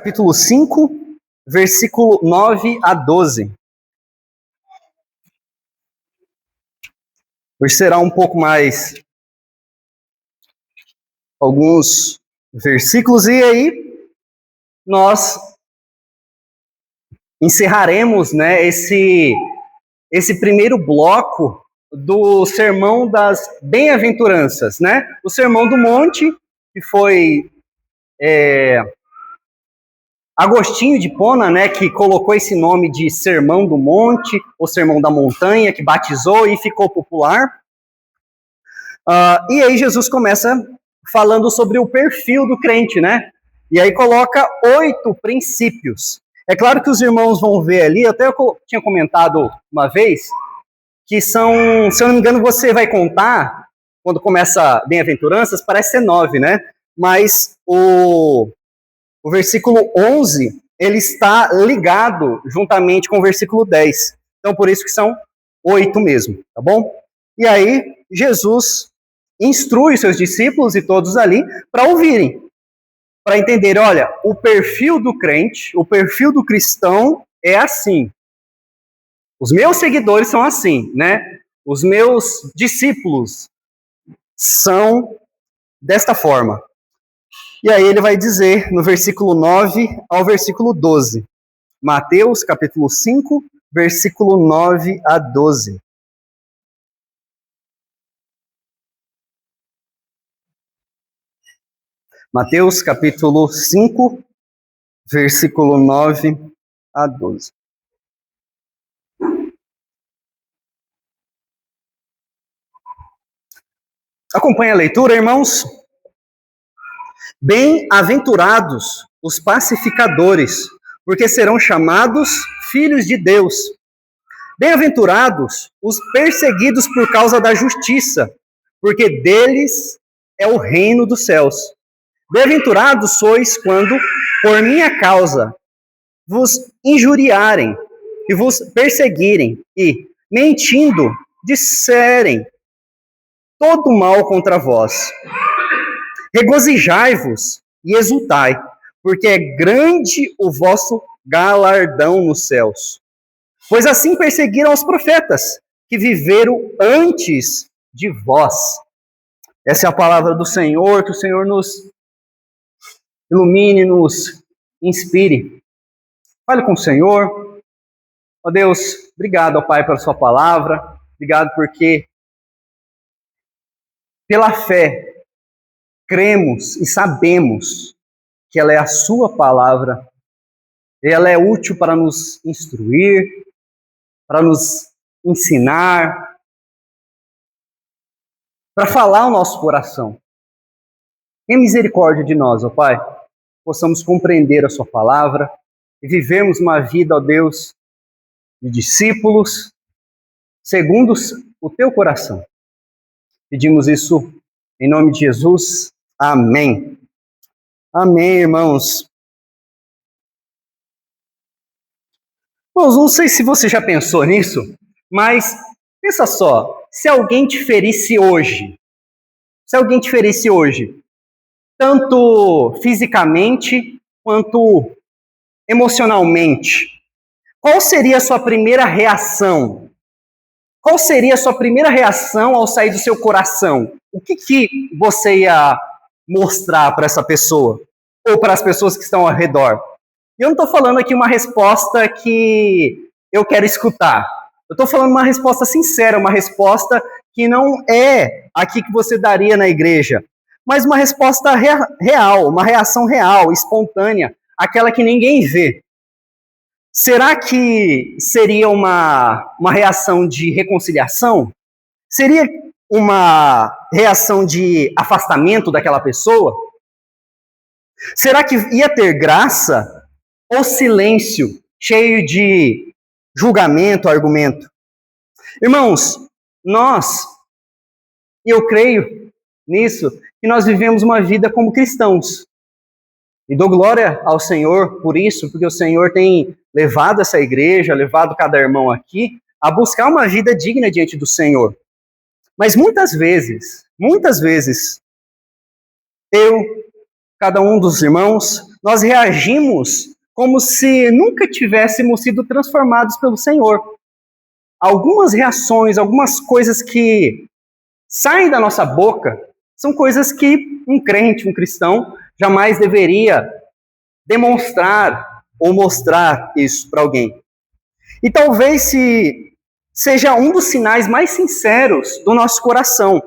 Capítulo 5, versículo 9 a 12. Hoje será um pouco mais alguns versículos, e aí nós encerraremos, esse primeiro bloco do Sermão das Bem-aventuranças, o Sermão do Monte, que foi Agostinho de Hipona, que colocou esse nome de Sermão do Monte, ou Sermão da Montanha, que batizou e ficou popular. E aí Jesus começa falando sobre o perfil do crente, E aí coloca 8 princípios. É claro que os irmãos vão ver ali, até eu tinha comentado uma vez, que são, se eu não me engano, você vai contar, quando começa Bem-aventuranças, parece ser 9, Mas o versículo 11, ele está ligado juntamente com o versículo 10. Então, por isso que são 8 mesmo, tá bom? E aí, Jesus instrui os seus discípulos e todos ali para ouvirem, para entender, olha, o perfil do crente, o perfil do cristão é assim. Os meus seguidores são assim, Os meus discípulos são desta forma. E aí ele vai dizer no versículo 9 ao versículo 12. Mateus, capítulo 5, versículo 9 a 12. Mateus, capítulo 5, versículo 9 a 12. Acompanhe a leitura, irmãos. Bem-aventurados os pacificadores, porque serão chamados filhos de Deus. Bem-aventurados os perseguidos por causa da justiça, porque deles é o reino dos céus. Bem-aventurados sois quando, por minha causa, vos injuriarem e vos perseguirem e, mentindo, disserem todo mal contra vós. Regozijai-vos e exultai, porque é grande o vosso galardão nos céus. Pois assim perseguiram os profetas, que viveram antes de vós. Essa é a palavra do Senhor, que o Senhor nos ilumine, nos inspire. Fale com o Senhor. Ó Deus, obrigado, ó Pai, pela sua palavra. Obrigado porque, pela fé, cremos e sabemos que ela é a sua palavra. Ela é útil para nos instruir, para nos ensinar, para falar o nosso coração. Tenha misericórdia de nós, ó Pai, possamos compreender a sua palavra e vivermos uma vida, ó Deus, de discípulos, segundo o teu coração. Pedimos isso em nome de Jesus. Amém. Amém, irmãos. Irmãos, não sei se você já pensou nisso, mas pensa só, se alguém te ferisse hoje, tanto fisicamente quanto emocionalmente, qual seria a sua primeira reação? Qual seria a sua primeira reação ao sair do seu coração? O que você ia mostrar para essa pessoa? Ou para as pessoas que estão ao redor? E eu não estou falando aqui uma resposta que eu quero escutar. Eu estou falando uma resposta sincera, uma resposta que não é aqui que você daria na igreja, mas uma resposta real, uma reação real, espontânea, aquela que ninguém vê. Será que seria uma reação de reconciliação? Seria uma reação de afastamento daquela pessoa? Será que ia ter graça ou silêncio, cheio de julgamento, argumento? Irmãos, e eu creio nisso, que nós vivemos uma vida como cristãos. E dou glória ao Senhor por isso, porque o Senhor tem levado essa igreja, levado cada irmão aqui, a buscar uma vida digna diante do Senhor. Mas muitas vezes, cada um dos irmãos, nós reagimos como se nunca tivéssemos sido transformados pelo Senhor. Algumas reações, algumas coisas que saem da nossa boca, são coisas que um crente, um cristão, jamais deveria demonstrar ou mostrar isso para alguém. E talvez seja um dos sinais mais sinceros do nosso coração.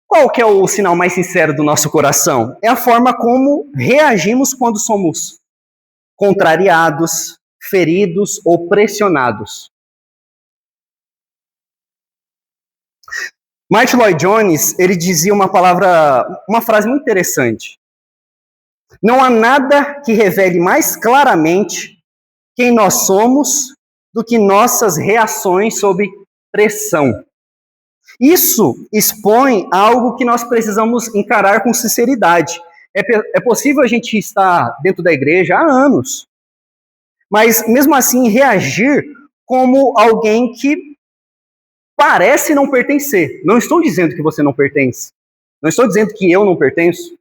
Qual que é o sinal mais sincero do nosso coração? É a forma como reagimos quando somos contrariados, feridos ou pressionados. Martin Lloyd-Jones, ele dizia uma frase muito interessante. Não há nada que revele mais claramente quem nós somos do que nossas reações sob pressão. Isso expõe algo que nós precisamos encarar com sinceridade. É possível a gente estar dentro da igreja há anos, mas mesmo assim reagir como alguém que parece não pertencer. Não estou dizendo que você não pertence. Não estou dizendo que eu não pertenço.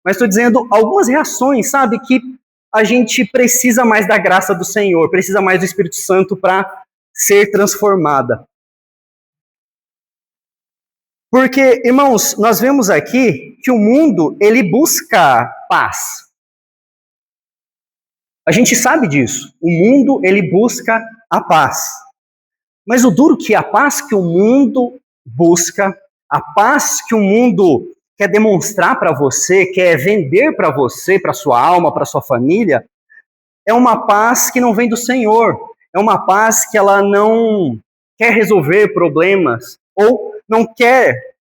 Mas estou dizendo algumas reações, sabe? Que a gente precisa mais da graça do Senhor, precisa mais do Espírito Santo para ser transformada. Porque, irmãos, nós vemos aqui que o mundo, ele busca paz. A gente sabe disso. O mundo, ele busca a paz. Mas o duro que a paz que o mundo busca, a paz que o mundo quer demonstrar para você, quer vender para você, para sua alma, para sua família, é uma paz que não vem do Senhor. É uma paz que ela não quer resolver problemas ou não quer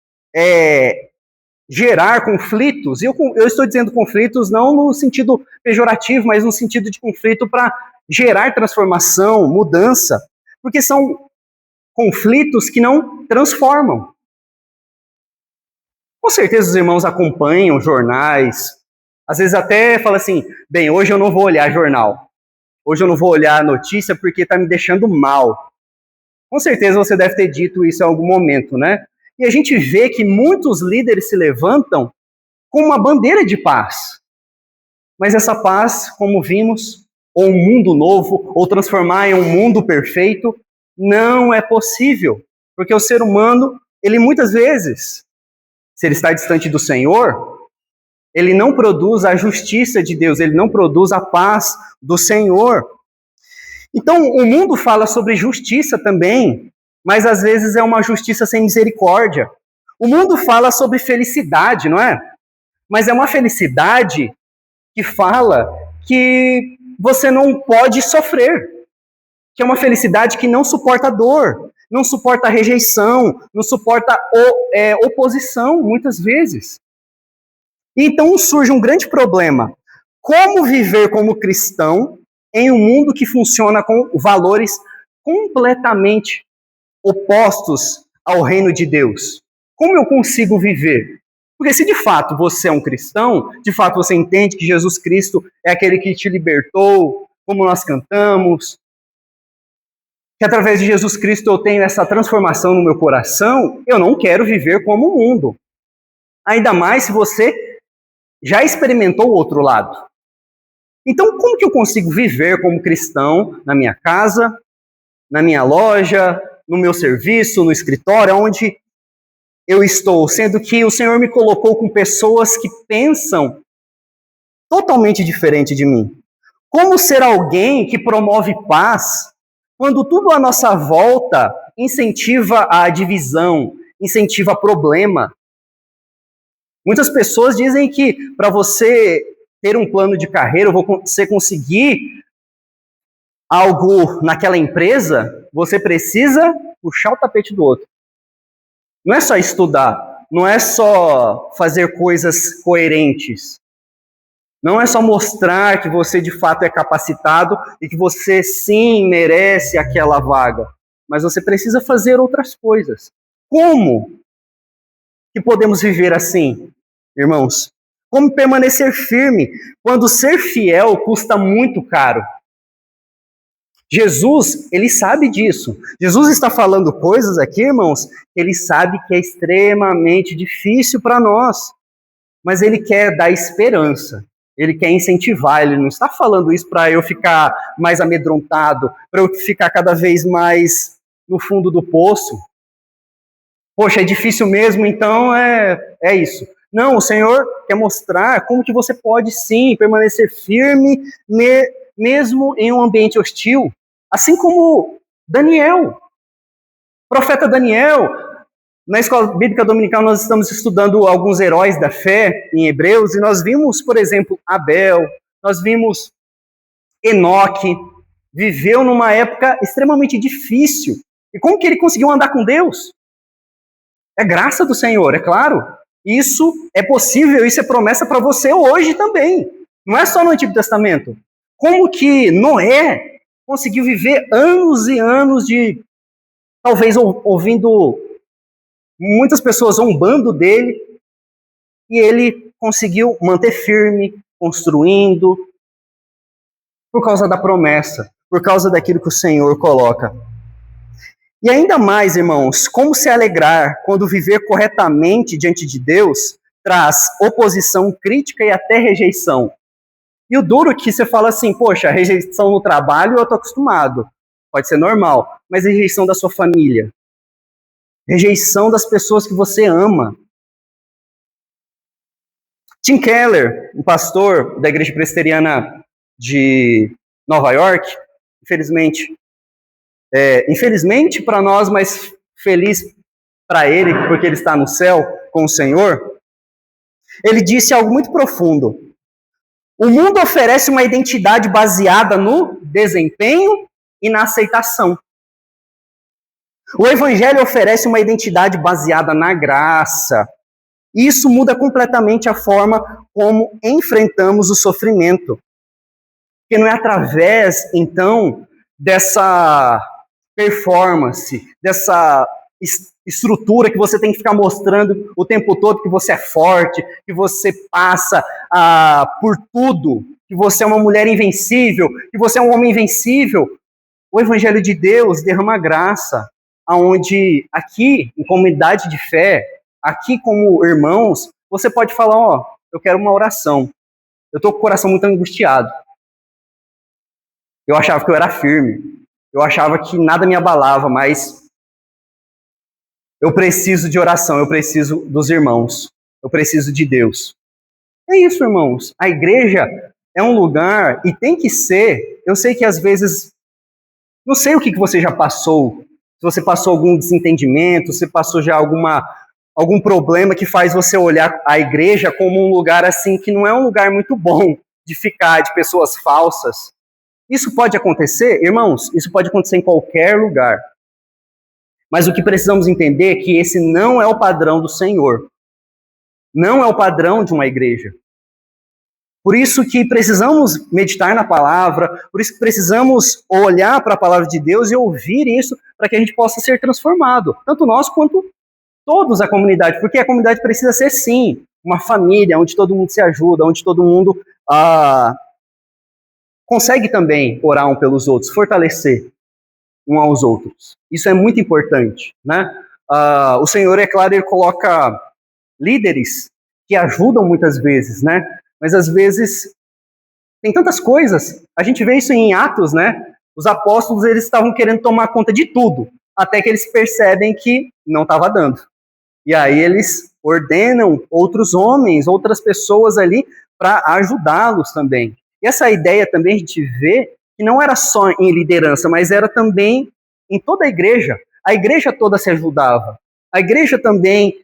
gerar conflitos. E eu estou dizendo conflitos não no sentido pejorativo, mas no sentido de conflito para gerar transformação, mudança, porque são conflitos que não transformam. Com certeza os irmãos acompanham jornais, às vezes até falam assim, bem, hoje eu não vou olhar jornal, hoje eu não vou olhar a notícia porque está me deixando mal. Com certeza você deve ter dito isso em algum momento, né? E a gente vê que muitos líderes se levantam com uma bandeira de paz. Mas essa paz, como vimos, ou um mundo novo, ou transformar em um mundo perfeito, não é possível. Porque o ser humano, ele muitas vezes, se ele está distante do Senhor, ele não produz a justiça de Deus, ele não produz a paz do Senhor. Então, o mundo fala sobre justiça também, mas às vezes é uma justiça sem misericórdia. O mundo fala sobre felicidade, não é? Mas é uma felicidade que fala que você não pode sofrer, que é uma felicidade que não suporta dor, não suporta rejeição, não suporta oposição, muitas vezes. Então surge um grande problema. Como viver como cristão em um mundo que funciona com valores completamente opostos ao reino de Deus? Como eu consigo viver? Porque se de fato você é um cristão, de fato você entende que Jesus Cristo é aquele que te libertou, como nós cantamos, que através de Jesus Cristo eu tenho essa transformação no meu coração, eu não quero viver como o mundo. Ainda mais se você já experimentou o outro lado. Então, como que eu consigo viver como cristão na minha casa, na minha loja, no meu serviço, no escritório, onde eu estou, sendo que o Senhor me colocou com pessoas que pensam totalmente diferente de mim? Como ser alguém que promove paz quando tudo à nossa volta incentiva a divisão, incentiva problema? Muitas pessoas dizem que para você ter um plano de carreira, você conseguir algo naquela empresa, você precisa puxar o tapete do outro. Não é só estudar, não é só fazer coisas coerentes, não é só mostrar que você de fato é capacitado e que você sim merece aquela vaga, mas você precisa fazer outras coisas. Como que podemos viver assim, irmãos? Como permanecer firme quando ser fiel custa muito caro? Jesus, ele sabe disso. Jesus está falando coisas aqui, irmãos, que ele sabe que é extremamente difícil para nós. mas ele quer dar esperança. Ele quer incentivar, ele não está falando isso para eu ficar mais amedrontado, para eu ficar cada vez mais no fundo do poço. Poxa, é difícil mesmo, então é isso. Não, o Senhor quer mostrar como que você pode sim permanecer firme, mesmo em um ambiente hostil. Assim como Daniel, o profeta Daniel. Na escola bíblica dominical nós estamos estudando alguns heróis da fé em Hebreus, e nós vimos, por exemplo, Abel, nós vimos Enoque, viveu numa época extremamente difícil. E como que ele conseguiu andar com Deus? É graça do Senhor, é claro. Isso é possível, isso é promessa para você hoje também. Não é só no Antigo Testamento. Como que Noé conseguiu viver anos e anos de, talvez ouvindo muitas pessoas zombando dele, e ele conseguiu manter firme, construindo, por causa da promessa, por causa daquilo que o Senhor coloca. E ainda mais, irmãos, como se alegrar quando viver corretamente diante de Deus traz oposição, crítica e até rejeição. E o duro é que você fala assim, poxa, rejeição no trabalho eu estou acostumado, pode ser normal, mas rejeição da sua família, rejeição das pessoas que você ama. Tim Keller, um pastor da Igreja Presbiteriana de Nova York, infelizmente para nós, mas feliz para ele, porque ele está no céu com o Senhor, ele disse algo muito profundo. O mundo oferece uma identidade baseada no desempenho e na aceitação. O Evangelho oferece uma identidade baseada na graça. Isso muda completamente a forma como enfrentamos o sofrimento. Porque não é através, então, dessa performance, dessa estrutura que você tem que ficar mostrando o tempo todo que você é forte, que você passa por tudo, que você é uma mulher invencível, que você é um homem invencível. O Evangelho de Deus derrama graça, aonde aqui, em comunidade de fé, aqui como irmãos, você pode falar, eu quero uma oração. Eu estou com o coração muito angustiado. Eu achava que eu era firme. Eu achava que nada me abalava, mas eu preciso de oração, eu preciso dos irmãos, eu preciso de Deus. É isso, irmãos. A igreja é um lugar, e tem que ser, eu sei que às vezes, não sei o que você já passou, se você passou algum desentendimento, se passou já algum problema que faz você olhar a igreja como um lugar assim, que não é um lugar muito bom de ficar, de pessoas falsas. Isso pode acontecer, irmãos, isso pode acontecer em qualquer lugar. Mas o que precisamos entender é que esse não é o padrão do Senhor. Não é o padrão de uma igreja. Por isso que precisamos meditar na palavra, por isso que precisamos olhar para a palavra de Deus e ouvir isso para que a gente possa ser transformado. Tanto nós quanto todos a comunidade. Porque a comunidade precisa ser, sim, uma família onde todo mundo se ajuda, onde todo mundo consegue também orar um pelos outros, fortalecer um aos outros. Isso é muito importante, né? O Senhor, é claro, ele coloca líderes que ajudam muitas vezes, né? Mas às vezes tem tantas coisas. A gente vê isso em Atos, né? Os apóstolos, eles estavam querendo tomar conta de tudo, até que eles percebem que não estava dando. E aí eles ordenam outros homens, outras pessoas ali para ajudá-los também. E essa ideia também a gente vê que não era só em liderança, mas era também em toda a igreja. A igreja toda se ajudava. A igreja também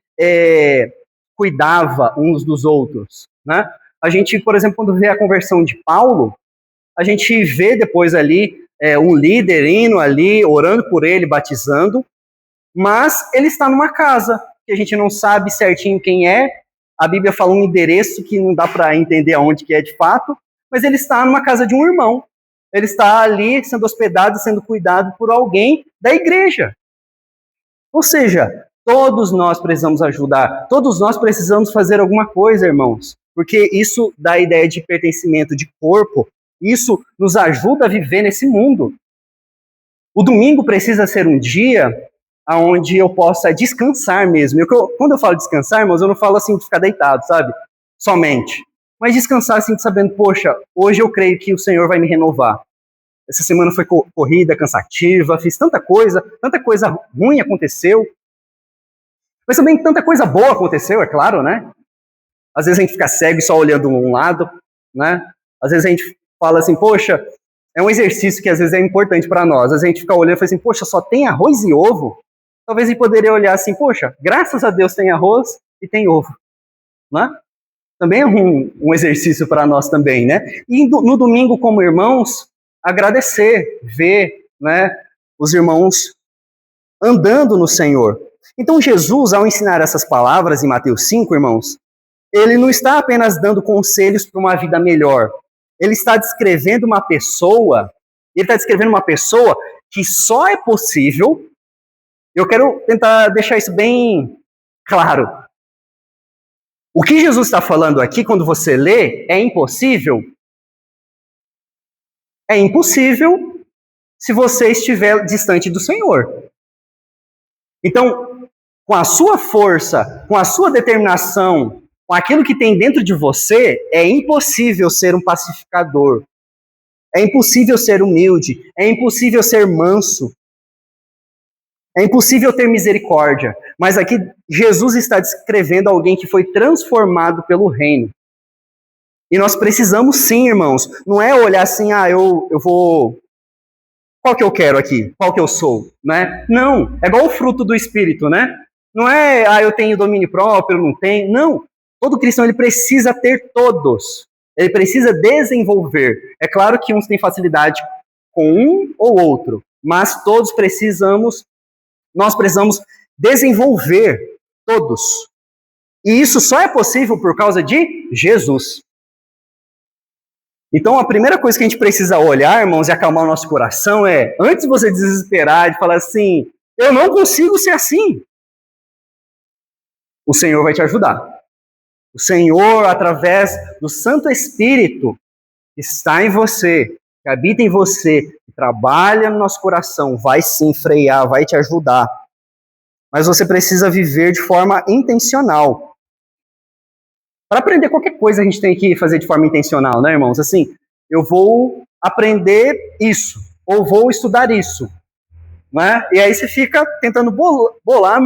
cuidava uns dos outros, né? A gente, por exemplo, quando vê a conversão de Paulo, a gente vê depois ali um líder indo ali, orando por ele, batizando, mas ele está numa casa, que a gente não sabe certinho quem é. A Bíblia fala um endereço que não dá para entender aonde que é de fato, mas ele está numa casa de um irmão. Ele está ali sendo hospedado, sendo cuidado por alguém da igreja. Ou seja, todos nós precisamos ajudar, todos nós precisamos fazer alguma coisa, irmãos, porque isso dá a ideia de pertencimento, de corpo, isso nos ajuda a viver nesse mundo. O domingo precisa ser um dia onde eu possa descansar mesmo. Quando eu falo descansar, irmãos, eu não falo assim de ficar deitado, sabe? somente, mas descansar assim, sabendo, poxa, hoje eu creio que o Senhor vai me renovar. Essa semana foi corrida, cansativa, fiz tanta coisa ruim aconteceu, mas também tanta coisa boa aconteceu, é claro, né? Às vezes a gente fica cego e só olhando um lado, né? Às vezes a gente fala assim, poxa, é um exercício que às vezes é importante para nós. Às vezes a gente fica olhando e fala assim, poxa, só tem arroz e ovo? Talvez a gente poderia olhar assim, poxa, graças a Deus tem arroz e tem ovo, né? Também é um exercício para nós também, né? E no domingo, como irmãos, agradecer, ver, né, os irmãos andando no Senhor. Então Jesus, ao ensinar essas palavras em Mateus 5, irmãos, ele não está apenas dando conselhos para uma vida melhor. Ele está descrevendo uma pessoa, que só é possível. Eu quero tentar deixar isso bem claro. O que Jesus está falando aqui, quando você lê, é impossível? É impossível se você estiver distante do Senhor. Então, com a sua força, com a sua determinação, com aquilo que tem dentro de você, é impossível ser um pacificador. É impossível ser humilde. É impossível ser manso. É impossível ter misericórdia. Mas aqui Jesus está descrevendo alguém que foi transformado pelo reino. E nós precisamos sim, irmãos. Não é olhar assim, eu vou... Qual que eu quero aqui? Qual que eu sou? Né? Não, é igual o fruto do Espírito, né? Não é, eu tenho domínio próprio, eu não tenho. Não, todo cristão ele precisa ter todos. Ele precisa desenvolver. É claro que uns têm facilidade com um ou outro, mas nós precisamos desenvolver todos. E isso só é possível por causa de Jesus. Então, a primeira coisa que a gente precisa olhar, irmãos, e acalmar o nosso coração é, antes de você desesperar, de falar assim, eu não consigo ser assim. O Senhor vai te ajudar. O Senhor, através do Santo Espírito, que está em você, que habita em você, que trabalha no nosso coração, vai sim frear, vai te ajudar. Mas você precisa viver de forma intencional. Para aprender qualquer coisa, a gente tem que fazer de forma intencional, né, irmãos? Assim, eu vou aprender isso, ou vou estudar isso, né? E aí você fica tentando bolar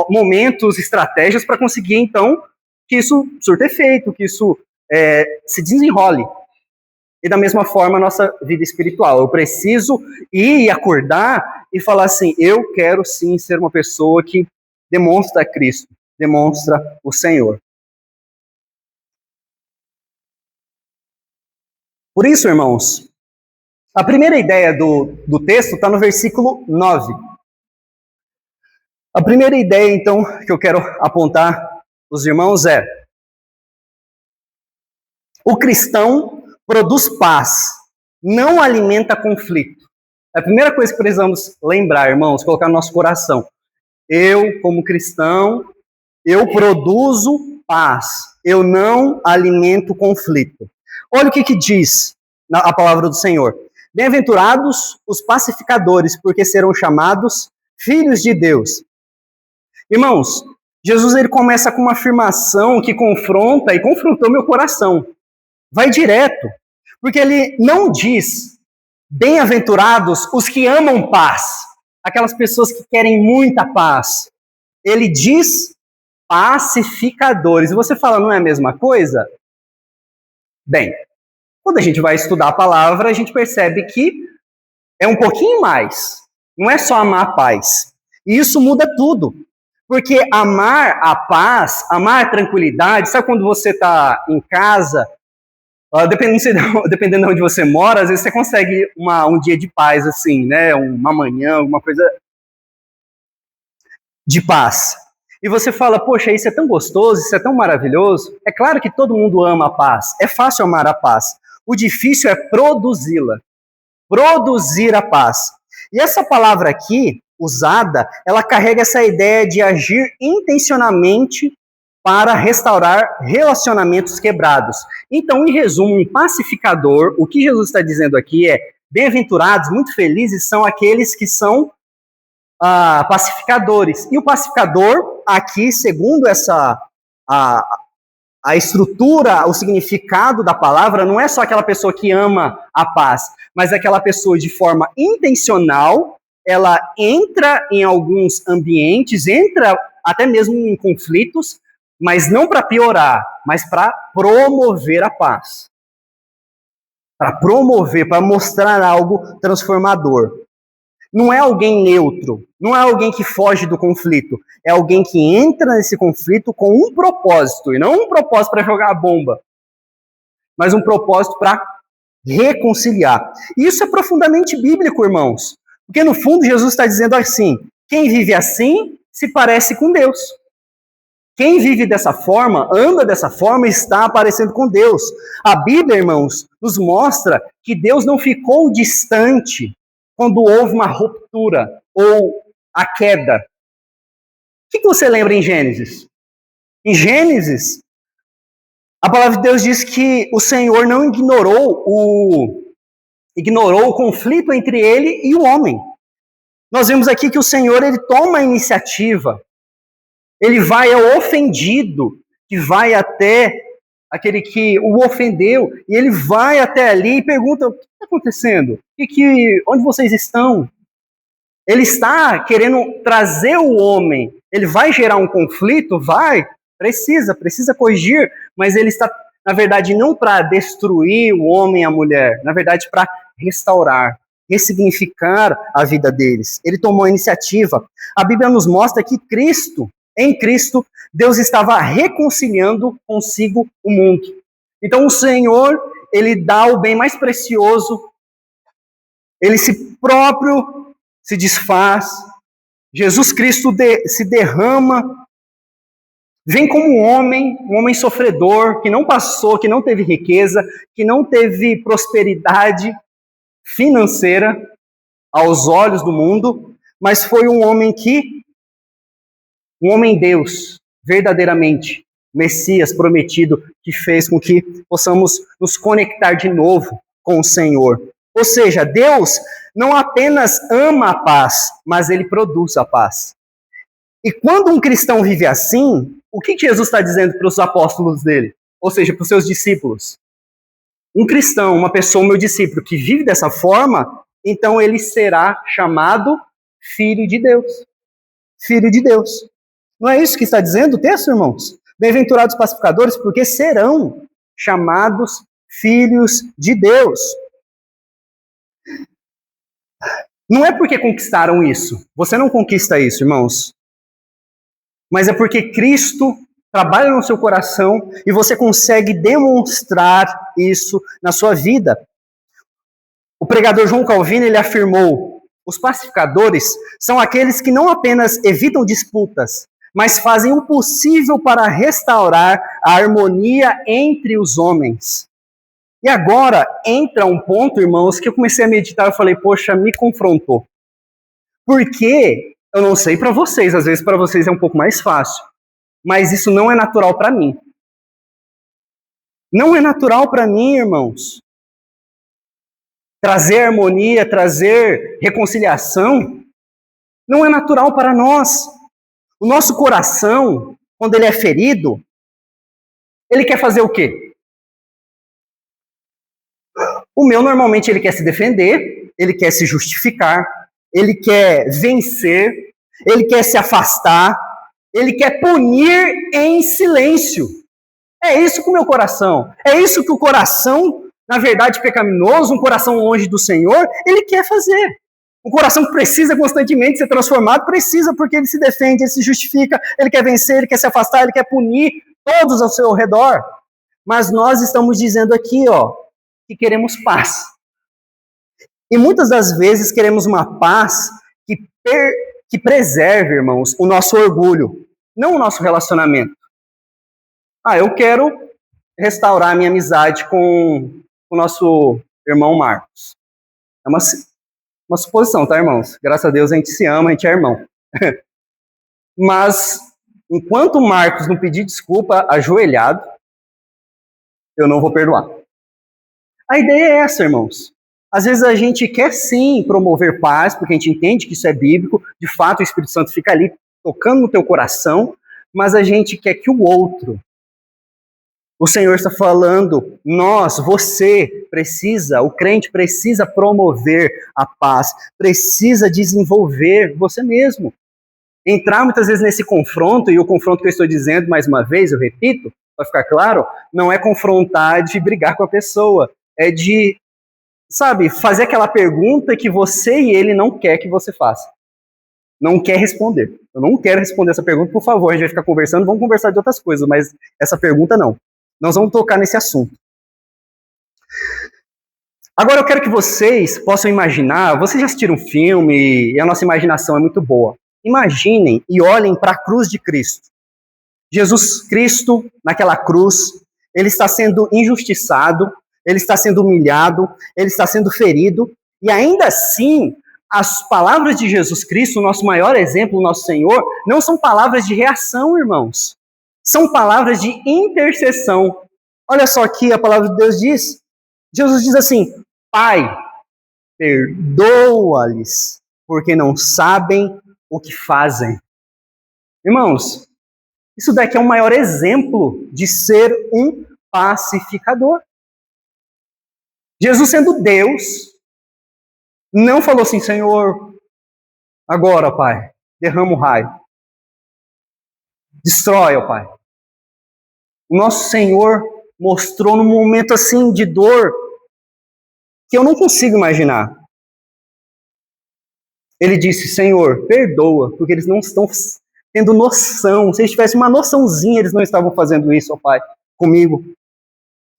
momentos, estratégias para conseguir, então, que isso surta efeito, que isso se desenrole. E da mesma forma, a nossa vida espiritual. Eu preciso ir e acordar e falar assim, eu quero sim ser uma pessoa que demonstra Cristo, demonstra o Senhor. Por isso, irmãos, a primeira ideia do texto está no versículo 9. A primeira ideia, então, que eu quero apontar os irmãos é: o cristão produz paz, não alimenta conflito. É a primeira coisa que precisamos lembrar, irmãos, colocar no nosso coração. Eu, como cristão, eu produzo paz, eu não alimento conflito. Olha o que diz a palavra do Senhor. Bem-aventurados os pacificadores, porque serão chamados filhos de Deus. Irmãos, Jesus ele começa com uma afirmação que confronta e confrontou meu coração. Vai direto, porque ele não diz bem-aventurados os que amam paz, aquelas pessoas que querem muita paz. Ele diz pacificadores. E você fala, não é a mesma coisa? Bem, quando a gente vai estudar a palavra, a gente percebe que é um pouquinho mais. Não é só amar a paz. E isso muda tudo. Porque amar a paz, amar a tranquilidade, sabe quando você está em casa, dependendo de onde você mora, às vezes você consegue um dia de paz, assim, né? Uma manhã, alguma coisa de paz. E você fala, poxa, isso é tão gostoso, isso é tão maravilhoso. É claro que todo mundo ama a paz. É fácil amar a paz. O difícil é produzi-la. Produzir a paz. E essa palavra aqui, usada, ela carrega essa ideia de agir intencionalmente para restaurar relacionamentos quebrados. Então, em resumo, um pacificador, o que Jesus está dizendo aqui é, bem-aventurados, muito felizes são aqueles que são pacificadores. E o pacificador, aqui, segundo a estrutura, o significado da palavra não é só aquela pessoa que ama a paz, mas aquela pessoa de forma intencional, ela entra em alguns ambientes, entra até mesmo em conflitos, mas não para piorar, mas para promover a paz. Para promover, para mostrar algo transformador. Não é alguém neutro, não é alguém que foge do conflito, é alguém que entra nesse conflito com um propósito, e não um propósito para jogar a bomba, mas um propósito para reconciliar. E isso é profundamente bíblico, irmãos, porque no fundo Jesus está dizendo assim, quem vive assim se parece com Deus. Quem vive dessa forma, anda dessa forma, está parecendo com Deus. A Bíblia, irmãos, nos mostra que Deus não ficou distante quando houve uma ruptura ou a queda. O que você lembra em Gênesis? Em Gênesis, a palavra de Deus diz que o Senhor não ignorou o conflito entre ele e o homem. Nós vemos aqui que o Senhor, ele toma a iniciativa. Ele vai ao ofendido, que vai até aquele que o ofendeu, e ele vai até ali e pergunta, o que está acontecendo? Onde vocês estão? Ele está querendo trazer o homem, ele vai gerar um conflito? Vai, precisa corrigir, mas ele está, na verdade, não para destruir o homem e a mulher, na verdade, para restaurar, ressignificar a vida deles. Ele tomou a iniciativa. A Bíblia nos mostra que em Cristo, Deus estava reconciliando consigo o mundo. Então o Senhor, ele dá o bem mais precioso, ele se desfaz, Jesus Cristo se derrama, vem como um homem sofredor, que não passou, que não teve riqueza, que não teve prosperidade financeira aos olhos do mundo, mas foi um homem Deus, verdadeiramente, Messias prometido, que fez com que possamos nos conectar de novo com o Senhor. Ou seja, Deus não apenas ama a paz, mas ele produz a paz. E quando um cristão vive assim, o que Jesus está dizendo para os apóstolos dele? Ou seja, para os seus discípulos? Um cristão, uma pessoa, meu discípulo, que vive dessa forma, então ele será chamado filho de Deus. Filho de Deus. Não é isso que está dizendo o texto, irmãos? Bem-aventurados pacificadores, porque serão chamados filhos de Deus. Não é porque conquistaram isso. Você não conquista isso, irmãos. Mas é porque Cristo trabalha no seu coração e você consegue demonstrar isso na sua vida. O pregador João Calvino, ele afirmou: os pacificadores são aqueles que não apenas evitam disputas, mas fazem o possível para restaurar a harmonia entre os homens. E agora entra um ponto, irmãos, que eu comecei a meditar e falei, poxa, me confrontou. Porque, eu não sei para vocês, às vezes para vocês é um pouco mais fácil, mas isso não é natural para mim. Não é natural para mim, irmãos. Trazer harmonia, trazer reconciliação, não é natural para nós. O nosso coração, quando ele é ferido, ele quer fazer o quê? O meu, normalmente, ele quer se defender, ele quer se justificar, ele quer vencer, ele quer se afastar, ele quer punir em silêncio. É isso com o meu coração. É isso que o coração, na verdade, pecaminoso, um coração longe do Senhor, ele quer fazer. Um coração que precisa constantemente ser transformado, precisa, porque ele se defende, ele se justifica, ele quer vencer, ele quer se afastar, ele quer punir todos ao seu redor. Mas nós estamos dizendo aqui, que queremos paz. E muitas das vezes queremos uma paz que preserve, irmãos, o nosso orgulho, não o nosso relacionamento. Eu quero restaurar a minha amizade com o nosso irmão Marcos. É uma suposição, tá, irmãos? Graças a Deus a gente se ama, a gente é irmão. Mas, enquanto o Marcos não pedir desculpa ajoelhado, eu não vou perdoar. A ideia é essa, irmãos. Às vezes a gente quer sim promover paz, porque a gente entende que isso é bíblico, de fato o Espírito Santo fica ali tocando no teu coração, mas a gente quer que o outro O Senhor está falando, você precisa, o crente precisa promover a paz, precisa desenvolver você mesmo. Entrar muitas vezes nesse confronto, e o confronto que eu estou dizendo, mais uma vez, eu repito, para ficar claro, não é confrontar de brigar com a pessoa, é de, fazer aquela pergunta que você e ele não quer que você faça. Não quer responder. Eu não quero responder essa pergunta, por favor, a gente vai ficar conversando, vamos conversar de outras coisas, mas essa pergunta não. Nós vamos tocar nesse assunto. Agora eu quero que vocês possam imaginar, vocês já assistiram um filme e a nossa imaginação é muito boa. Imaginem e olhem para a cruz de Cristo. Jesus Cristo, naquela cruz, ele está sendo injustiçado, ele está sendo humilhado, ele está sendo ferido, e ainda assim, as palavras de Jesus Cristo, o nosso maior exemplo, o nosso Senhor, não são palavras de reação, irmãos. São palavras de intercessão. Olha só aqui a palavra de Deus diz. Jesus diz assim, Pai, perdoa-lhes, porque não sabem o que fazem. Irmãos, isso daqui é o maior exemplo de ser um pacificador. Jesus, sendo Deus, não falou assim, Senhor, agora, Pai, derrama o raio. Destrói, ó Pai. O nosso Senhor mostrou num momento assim de dor que eu não consigo imaginar. Ele disse, Senhor, perdoa, porque eles não estão tendo noção. Se eles tivessem uma noçãozinha, eles não estavam fazendo isso, ó Pai, comigo.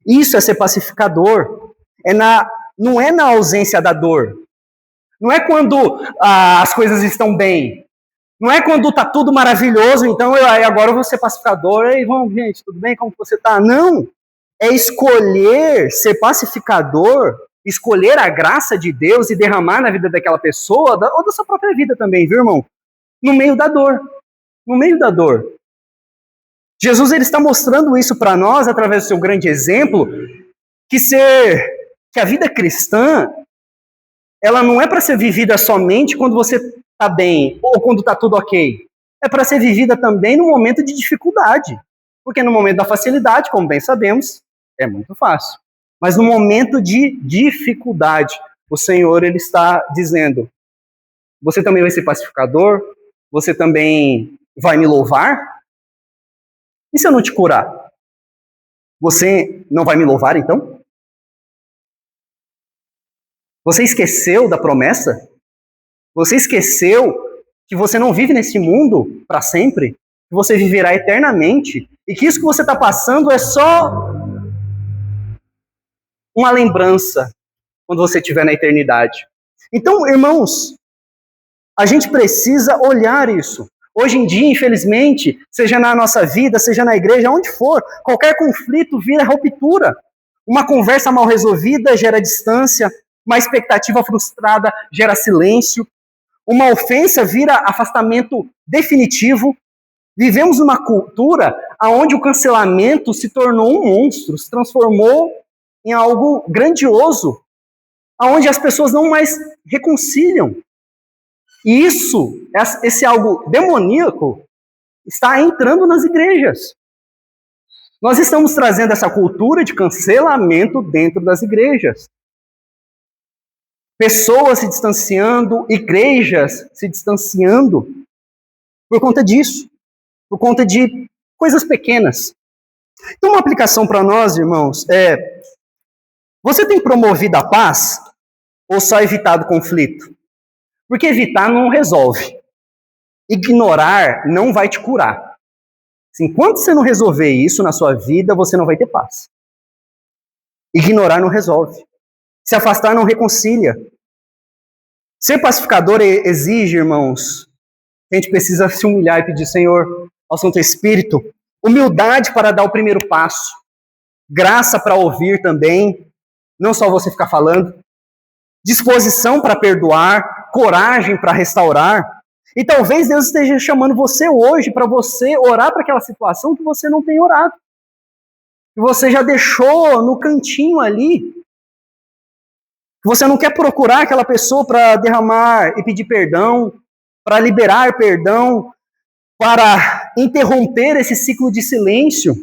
Isso é ser pacificador. Não é na ausência da dor. Não é quando as coisas estão bem. Não é quando está tudo maravilhoso, então agora eu vou ser pacificador. Ei, vamos, gente, tudo bem? Como você está? Não. É escolher ser pacificador, escolher a graça de Deus e derramar na vida daquela pessoa, ou da sua própria vida também, viu, irmão? No meio da dor. No meio da dor. Jesus ele está mostrando isso para nós, através do seu grande exemplo, que a vida cristã, ela não é para ser vivida somente quando você está bem, ou quando está tudo ok. É para ser vivida também no momento de dificuldade. Porque no momento da facilidade, como bem sabemos, é muito fácil. Mas no momento de dificuldade, o Senhor ele está dizendo, você também vai ser pacificador? Você também vai me louvar? E se eu não te curar? Você não vai me louvar, então? Você esqueceu da promessa? Você esqueceu que você não vive nesse mundo para sempre? Que você viverá eternamente? E que isso que você está passando é só uma lembrança quando você estiver na eternidade. Então, irmãos, a gente precisa olhar isso. Hoje em dia, infelizmente, seja na nossa vida, seja na igreja, onde for, qualquer conflito vira ruptura. Uma conversa mal resolvida gera distância, uma expectativa frustrada gera silêncio, uma ofensa vira afastamento definitivo. Vivemos numa cultura onde o cancelamento se tornou um monstro, se transformou em algo grandioso, onde as pessoas não mais reconciliam. E esse algo demoníaco, está entrando nas igrejas. Nós estamos trazendo essa cultura de cancelamento dentro das igrejas. Pessoas se distanciando, igrejas se distanciando por conta disso, por conta de coisas pequenas. Então, uma aplicação para nós, irmãos, você tem promovido a paz ou só evitado conflito? Porque evitar não resolve. Ignorar não vai te curar. Enquanto você não resolver isso na sua vida, você não vai ter paz. Ignorar não resolve. Se afastar não reconcilia. Ser pacificador exige, irmãos, a gente precisa se humilhar e pedir, Senhor, ao Santo Espírito, humildade para dar o primeiro passo, graça para ouvir também, não só você ficar falando, disposição para perdoar, coragem para restaurar. E talvez Deus esteja chamando você hoje para você orar para aquela situação que você não tem orado. Que você já deixou no cantinho ali. Que você não quer procurar aquela pessoa para derramar e pedir perdão, para liberar perdão, para interromper esse ciclo de silêncio.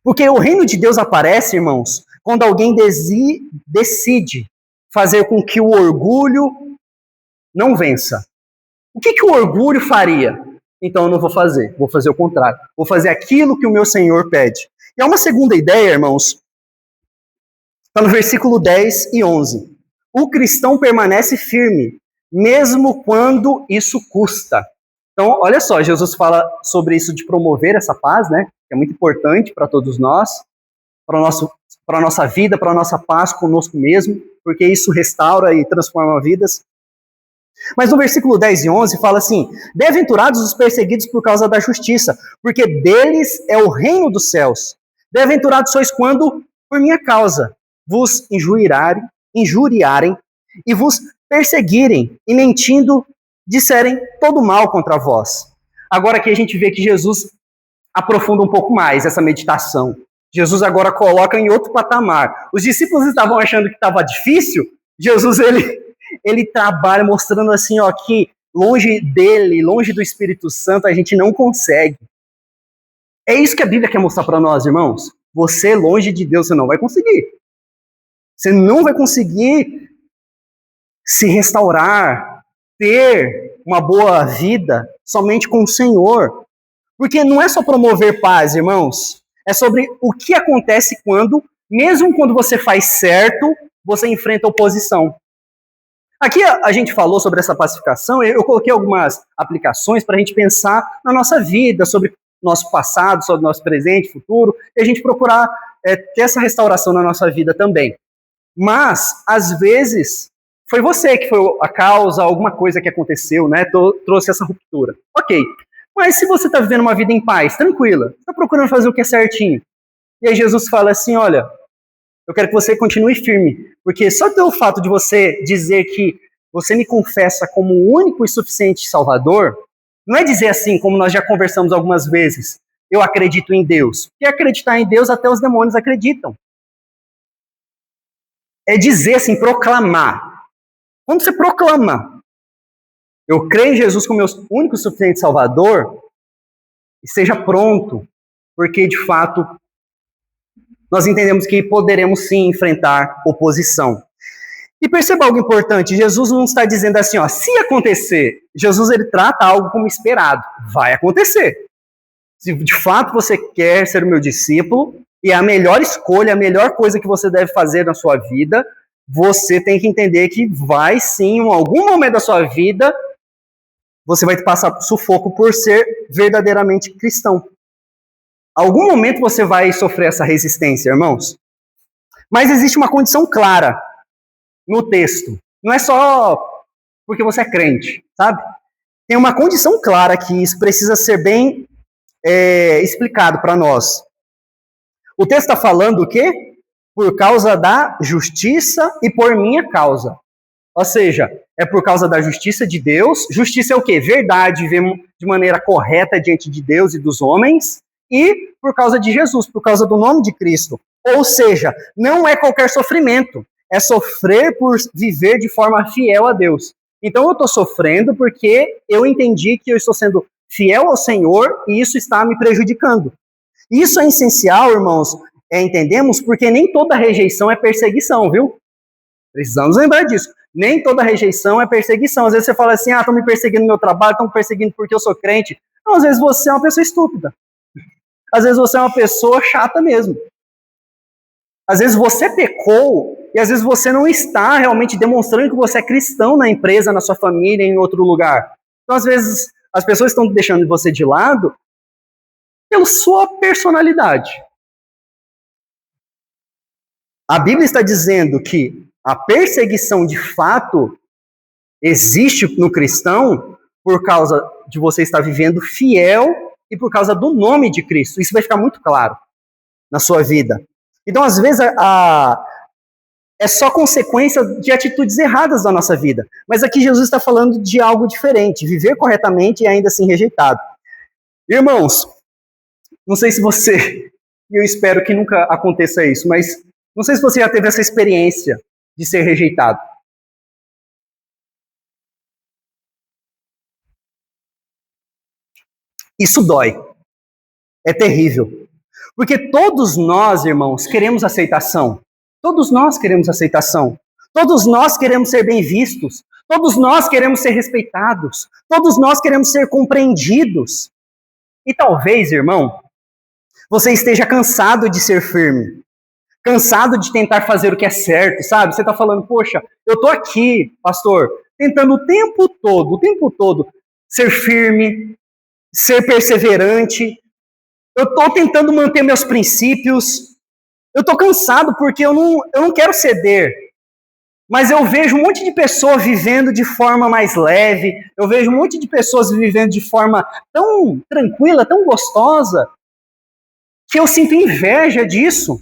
Porque o reino de Deus aparece, irmãos, quando alguém decide fazer com que o orgulho não vença. O que o orgulho faria? Então eu não vou fazer o contrário. Vou fazer aquilo que o meu Senhor pede. E há uma segunda ideia, irmãos, está no versículo 10 e 11. O cristão permanece firme, mesmo quando isso custa. Então, olha só, Jesus fala sobre isso de promover essa paz, né? Que é muito importante para todos nós, para a nossa vida, para a nossa paz conosco mesmo, porque isso restaura e transforma vidas. Mas no versículo 10 e 11 fala assim: bem-aventurados os perseguidos por causa da justiça, porque deles é o reino dos céus. Bem-aventurados sois quando, por minha causa, vos injuriarem e vos perseguirem, e mentindo, disserem todo mal contra vós. Agora aqui a gente vê que Jesus aprofunda um pouco mais essa meditação. Jesus agora coloca em outro patamar. Os discípulos estavam achando que estava difícil. Jesus, ele trabalha mostrando assim, ó, que longe dele, longe do Espírito Santo, a gente não consegue. É isso que a Bíblia quer mostrar para nós, irmãos. Você, longe de Deus, você não vai conseguir. Você não vai conseguir se restaurar, ter uma boa vida somente com o Senhor. Porque não é só promover paz, irmãos. É sobre o que acontece quando, mesmo quando você faz certo, você enfrenta oposição. Aqui a gente falou sobre essa pacificação, eu coloquei algumas aplicações para a gente pensar na nossa vida, sobre nosso passado, sobre nosso presente, futuro, e a gente procurar ter essa restauração na nossa vida também. Mas, às vezes, foi você que foi a causa, alguma coisa que aconteceu, né, trouxe essa ruptura. Ok, mas se você está vivendo uma vida em paz, tranquila, está procurando fazer o que é certinho, e aí Jesus fala assim, olha, eu quero que você continue firme, porque só pelo fato de você dizer que você me confessa como o único e suficiente Salvador, não é dizer assim, como nós já conversamos algumas vezes, eu acredito em Deus. Porque acreditar em Deus até os demônios acreditam. É dizer assim, proclamar. Quando você proclama, eu creio em Jesus como meu único e suficiente Salvador, esteja pronto, porque de fato nós entendemos que poderemos sim enfrentar oposição. E perceba algo importante, Jesus não está dizendo assim, ó, se acontecer, Jesus ele trata algo como esperado, vai acontecer. Se de fato você quer ser o meu discípulo, e é a melhor escolha, a melhor coisa que você deve fazer na sua vida, você tem que entender que vai sim, em algum momento da sua vida, você vai passar sufoco por ser verdadeiramente cristão. Algum momento você vai sofrer essa resistência, irmãos. Mas existe uma condição clara no texto. Não é só porque você é crente, sabe? Tem uma condição clara que isso precisa ser bem explicado para nós. O texto está falando o quê? Por causa da justiça e por minha causa. Ou seja, é por causa da justiça de Deus. Justiça é o quê? Verdade, vivemos de maneira correta diante de Deus e dos homens. E por causa de Jesus, por causa do nome de Cristo. Ou seja, não é qualquer sofrimento. É sofrer por viver de forma fiel a Deus. Então eu estou sofrendo porque eu entendi que eu estou sendo fiel ao Senhor e isso está me prejudicando. Isso é essencial, irmãos, entendemos, porque nem toda rejeição é perseguição, viu? Precisamos lembrar disso. Nem toda rejeição é perseguição. Às vezes você fala assim, estão me perseguindo no meu trabalho, estão me perseguindo porque eu sou crente. Não, às vezes você é uma pessoa estúpida. Às vezes você é uma pessoa chata mesmo. Às vezes você pecou e às vezes você não está realmente demonstrando que você é cristão na empresa, na sua família, em outro lugar. Então, às vezes, as pessoas estão deixando você de lado pela sua personalidade. A Bíblia está dizendo que a perseguição de fato existe no cristão por causa de você estar vivendo fiel e por causa do nome de Cristo. Isso vai ficar muito claro na sua vida. Então, às vezes, é só consequência de atitudes erradas da nossa vida. Mas aqui Jesus está falando de algo diferente, viver corretamente e ainda assim rejeitado. Irmãos, não sei se você, e eu espero que nunca aconteça isso, mas não sei se você já teve essa experiência de ser rejeitado. Isso dói. É terrível. Porque todos nós, irmãos, queremos aceitação. Todos nós queremos aceitação. Todos nós queremos ser bem vistos. Todos nós queremos ser respeitados. Todos nós queremos ser compreendidos. E talvez, irmão, você esteja cansado de ser firme. Cansado de tentar fazer o que é certo, sabe? Você está falando, poxa, eu estou aqui, pastor, tentando o tempo todo, ser firme, ser perseverante. Eu estou tentando manter meus princípios. Eu estou cansado porque eu não quero ceder. Mas eu vejo um monte de pessoas vivendo de forma mais leve. Eu vejo um monte de pessoas vivendo de forma tão tranquila, tão gostosa, que eu sinto inveja disso.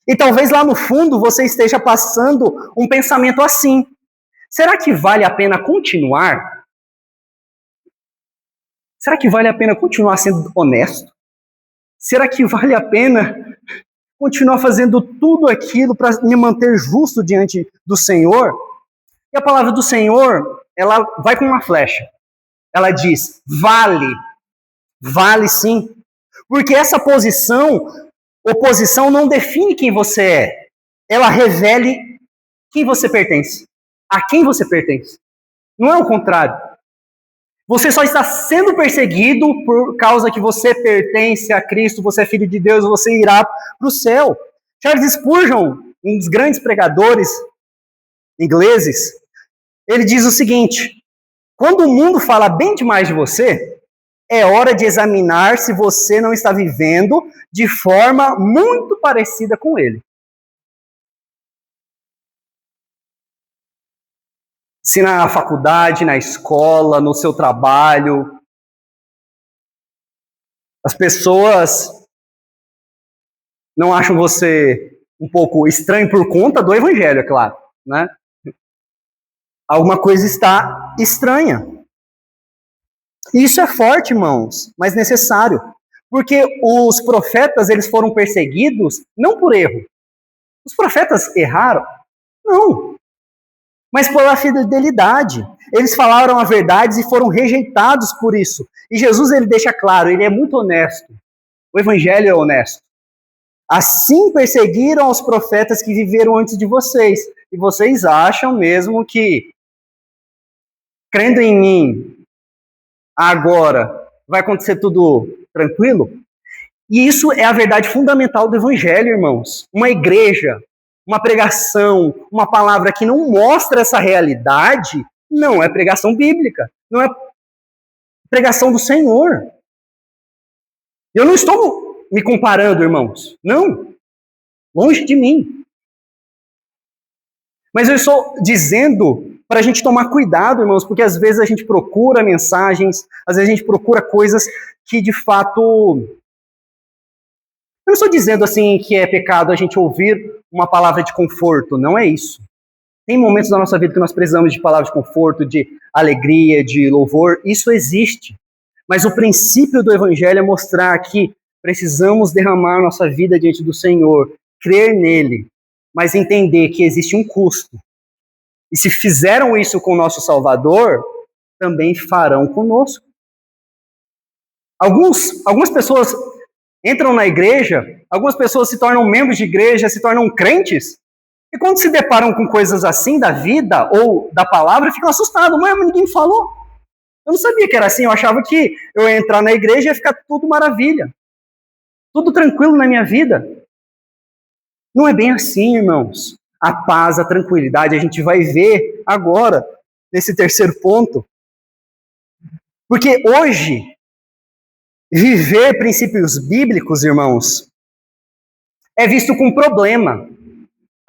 E talvez lá no fundo você esteja passando um pensamento assim. Será que vale a pena continuar? Será que vale a pena continuar sendo honesto? Será que vale a pena continuar fazendo tudo aquilo para me manter justo diante do Senhor? E a palavra do Senhor, ela vai com uma flecha. Ela diz, vale sim. Porque essa oposição não define quem você é. Ela revela quem você pertence. A quem você pertence. Não é o contrário. Você só está sendo perseguido por causa que você pertence a Cristo, você é filho de Deus, você irá para o céu. Charles Spurgeon, um dos grandes pregadores ingleses, ele diz o seguinte: quando o mundo fala bem demais de você, é hora de examinar se você não está vivendo de forma muito parecida com ele. Se na faculdade, na escola, no seu trabalho, as pessoas não acham você um pouco estranho por conta do evangelho, é claro, né? Alguma coisa está estranha. E isso é forte, irmãos, mas necessário. Porque os profetas, eles foram perseguidos não por erro. Os profetas erraram? Não. Mas pela fidelidade. Eles falaram a verdade e foram rejeitados por isso. E Jesus, ele deixa claro, ele é muito honesto. O evangelho é honesto. Assim perseguiram os profetas que viveram antes de vocês. E vocês acham mesmo que, crendo em mim, agora vai acontecer tudo tranquilo? E isso é a verdade fundamental do evangelho, irmãos. Uma igreja, uma pregação, uma palavra que não mostra essa realidade, não é pregação bíblica, não é pregação do Senhor. Eu não estou me comparando, irmãos. Não. Longe de mim. Mas eu estou dizendo para a gente tomar cuidado, irmãos, porque às vezes a gente procura mensagens, às vezes a gente procura coisas que de fato... Eu não estou dizendo assim que é pecado a gente ouvir uma palavra de conforto, não é isso. Tem momentos da nossa vida que nós precisamos de palavras de conforto, de alegria, de louvor, isso existe. Mas o princípio do evangelho é mostrar que precisamos derramar nossa vida diante do Senhor, crer nele, mas entender que existe um custo. E se fizeram isso com o nosso Salvador, também farão conosco. Algumas pessoas entram na igreja, algumas pessoas se tornam membros de igreja, se tornam crentes, e quando se deparam com coisas assim da vida ou da palavra, ficam assustados. Mas ninguém me falou. Eu não sabia que era assim, eu achava que eu ia entrar na igreja e ia ficar tudo maravilha. Tudo tranquilo na minha vida. Não é bem assim, irmãos. A paz, a tranquilidade, a gente vai ver agora, nesse terceiro ponto. Porque hoje, viver princípios bíblicos, irmãos, é visto com problema.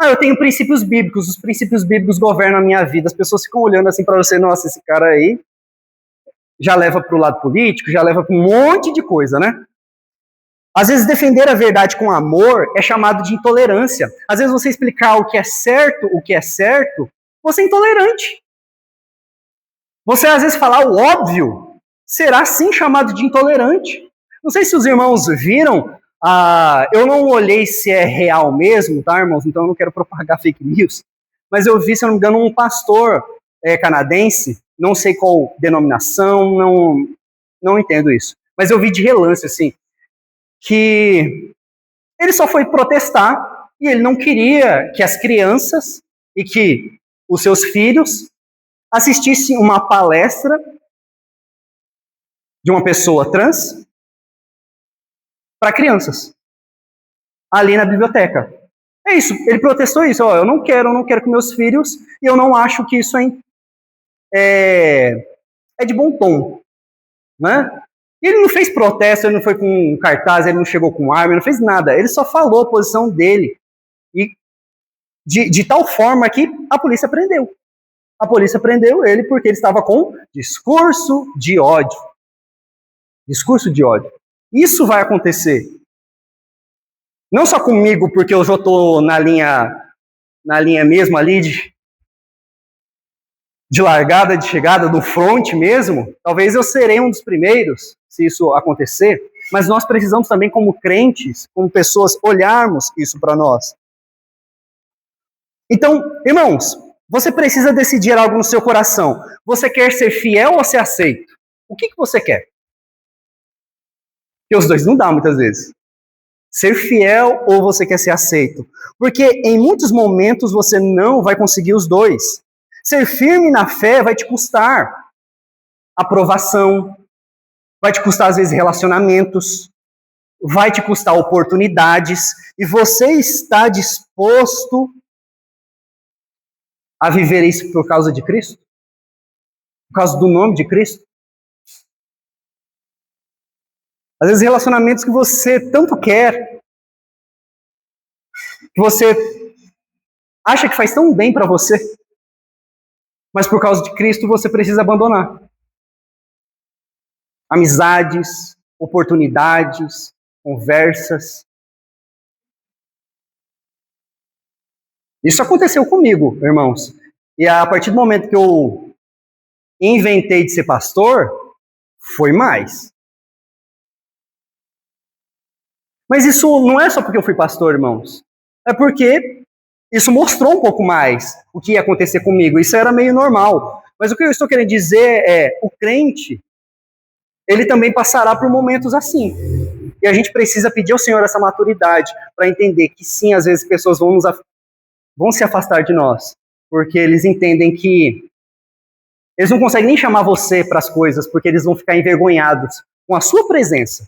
Eu tenho princípios bíblicos, os princípios bíblicos governam a minha vida. As pessoas ficam olhando assim para você, nossa, esse cara aí já leva para o lado político, já leva para um monte de coisa, né? Às vezes defender a verdade com amor é chamado de intolerância. Às vezes você explicar o que é certo, você é intolerante. Você às vezes falar o óbvio, será sim chamado de intolerante. Não sei se os irmãos viram, eu não olhei se é real mesmo, tá, irmãos? Então eu não quero propagar fake news. Mas eu vi, se eu não me engano, um pastor canadense, não sei qual denominação, não entendo isso. Mas eu vi de relance, assim, que ele só foi protestar e ele não queria que as crianças e que os seus filhos assistissem uma palestra de uma pessoa trans para crianças, ali na biblioteca. É isso, ele protestou isso, ó, eu não quero que meus filhos, e eu não acho que isso é de bom tom, né? Ele não fez protesto, ele não foi com cartaz, ele não chegou com arma, ele não fez nada, ele só falou a posição dele, e de tal forma que a polícia prendeu. A polícia prendeu ele porque ele estava com discurso de ódio. Discurso de ódio. Isso vai acontecer. Não só comigo, porque eu já estou na linha mesmo ali de largada, de chegada, do front mesmo. Talvez eu serei um dos primeiros, se isso acontecer. Mas nós precisamos também, como crentes, como pessoas, olharmos isso para nós. Então, irmãos, você precisa decidir algo no seu coração. Você quer ser fiel ou ser aceito? O que você quer? Porque os dois não dá muitas vezes. Ser fiel ou você quer ser aceito? Porque em muitos momentos você não vai conseguir os dois. Ser firme na fé vai te custar aprovação, vai te custar às vezes relacionamentos, vai te custar oportunidades, e você está disposto a viver isso por causa de Cristo? Por causa do nome de Cristo? Às vezes relacionamentos que você tanto quer, que você acha que faz tão bem para você, mas por causa de Cristo você precisa abandonar. Amizades, oportunidades, conversas. Isso aconteceu comigo, irmãos. E a partir do momento que eu inventei de ser pastor, foi mais. Mas isso não é só porque eu fui pastor, irmãos. É porque isso mostrou um pouco mais o que ia acontecer comigo. Isso era meio normal. Mas o que eu estou querendo dizer é, o crente, ele também passará por momentos assim. E a gente precisa pedir ao Senhor essa maturidade para entender que sim, às vezes pessoas vão se afastar de nós, porque eles entendem que eles não conseguem nem chamar você para as coisas, porque eles vão ficar envergonhados com a sua presença.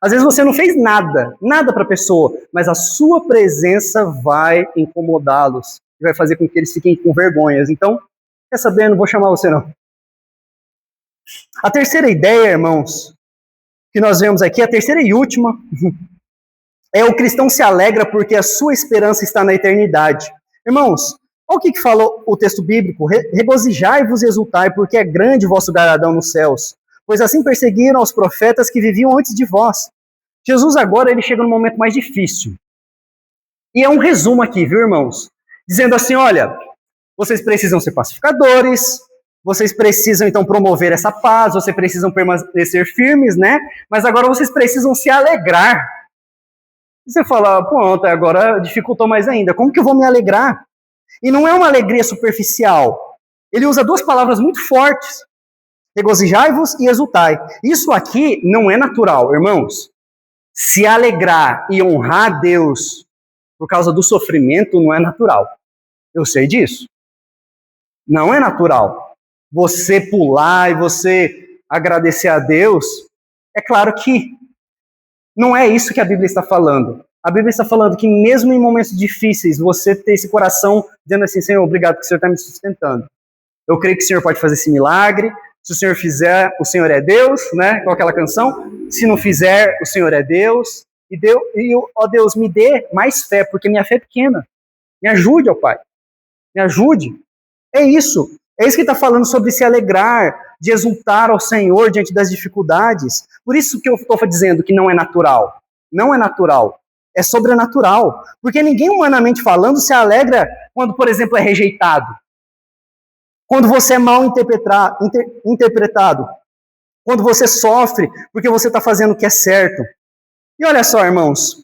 Às vezes você não fez nada para a pessoa, mas a sua presença vai incomodá-los, e vai fazer com que eles fiquem com vergonhas. Então, quer saber, não vou chamar você não. A terceira ideia, irmãos, que nós vemos aqui, a terceira e última, é o cristão se alegra porque a sua esperança está na eternidade. Irmãos, olha o que falou o texto bíblico: regozijai-vos e exultai, porque é grande o vosso galardão nos céus, pois assim perseguiram os profetas que viviam antes de vós. Jesus agora ele chega no momento mais difícil. E é um resumo aqui, viu, irmãos? Dizendo assim, olha, vocês precisam ser pacificadores, vocês precisam então promover essa paz, vocês precisam permanecer firmes, né? Mas agora vocês precisam se alegrar. E você fala, pronto, agora dificultou mais ainda. Como que eu vou me alegrar? E não é uma alegria superficial. Ele usa duas palavras muito fortes. Regozijai-vos e exultai. Isso aqui não é natural, irmãos. Se alegrar e honrar a Deus por causa do sofrimento não é natural. Eu sei disso. Não é natural. Você pular e você agradecer a Deus, é claro que não é isso que a Bíblia está falando. A Bíblia está falando que mesmo em momentos difíceis, você ter esse coração dizendo assim, Senhor, obrigado porque o Senhor está me sustentando. Eu creio que o Senhor pode fazer esse milagre. Se o Senhor fizer, o Senhor é Deus, né? Com aquela canção. Se não fizer, o Senhor é Deus. Ó Deus, me dê mais fé, porque minha fé é pequena. Me ajude, ó Pai. Me ajude. É isso. É isso que está falando sobre se alegrar, de exultar ao Senhor diante das dificuldades. Por isso que eu estou dizendo que não é natural. Não é natural. É sobrenatural. Porque ninguém, humanamente falando, se alegra quando, por exemplo, é rejeitado. Quando você é mal interpretado. Quando você sofre porque você está fazendo o que é certo. E olha só, irmãos.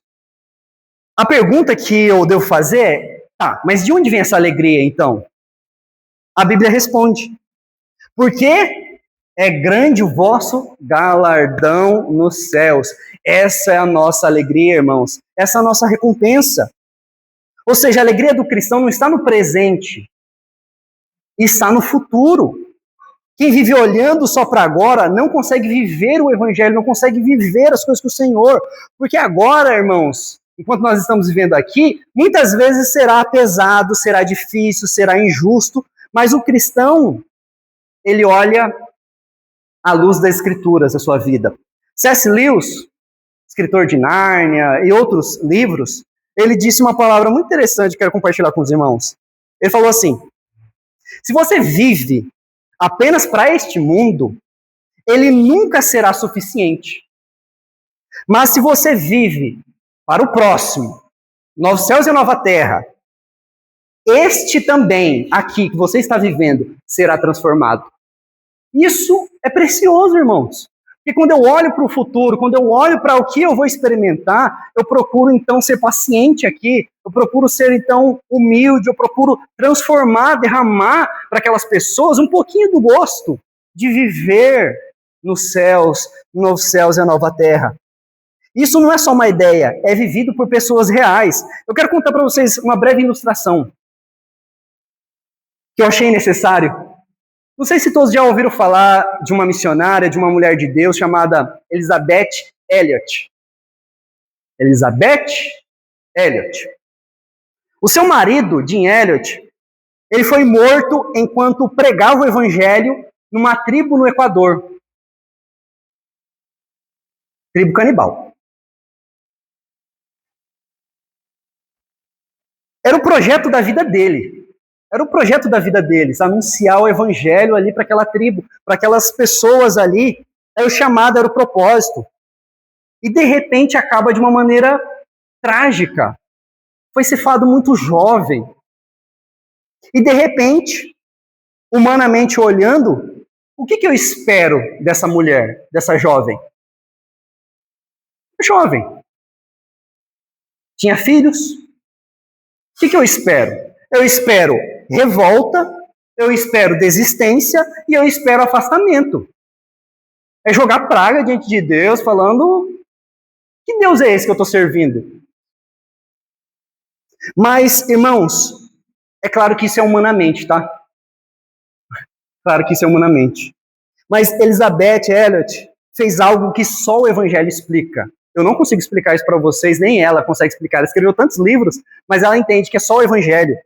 A pergunta que eu devo fazer é, tá, mas de onde vem essa alegria, então? A Bíblia responde. Porque é grande o vosso galardão nos céus. Essa é a nossa alegria, irmãos. Essa é a nossa recompensa. Ou seja, a alegria do cristão não está no presente, está no futuro. Quem vive olhando só para agora não consegue viver o evangelho, não consegue viver as coisas com o Senhor. Porque agora, irmãos, enquanto nós estamos vivendo aqui, muitas vezes será pesado, será difícil, será injusto, mas o cristão, ele olha à luz das Escrituras a sua vida. C.S. Lewis, escritor de Nárnia e outros livros, ele disse uma palavra muito interessante que quero compartilhar com os irmãos. Ele falou assim: se você vive apenas para este mundo, ele nunca será suficiente. Mas se você vive para o próximo, novos céus e nova terra, este também, aqui que você está vivendo, será transformado. Isso é precioso, irmãos. Porque quando eu olho para o futuro, quando eu olho para o que eu vou experimentar, eu procuro então ser paciente aqui, eu procuro ser então humilde, eu procuro transformar, derramar para aquelas pessoas um pouquinho do gosto de viver nos céus e a nova terra. Isso não é só uma ideia, é vivido por pessoas reais. Eu quero contar para vocês uma breve ilustração que eu achei necessário. Não sei se todos já ouviram falar de uma missionária, de uma mulher de Deus chamada Elisabeth Elliot. Elisabeth Elliot. O seu marido, Jim Elliot, ele foi morto enquanto pregava o evangelho numa tribo no Equador. Tribo canibal. Era o projeto da vida dele. Era o projeto da vida deles, anunciar o evangelho ali para aquela tribo, para aquelas pessoas ali. Era o chamado, era o propósito. E de repente acaba de uma maneira trágica. Foi ceifado muito jovem. E de repente, humanamente olhando, o que eu espero dessa mulher, dessa jovem? Jovem. Tinha filhos. O que eu espero? Eu espero revolta, eu espero desistência e eu espero afastamento. É jogar praga diante de Deus, falando: que Deus é esse que eu estou servindo? Mas, irmãos, é claro que isso é humanamente, tá? Claro que isso é humanamente. Mas Elisabeth Elliot fez algo que só o evangelho explica. Eu não consigo explicar isso para vocês, nem ela consegue explicar. Ela escreveu tantos livros, mas ela entende que é só o evangelho.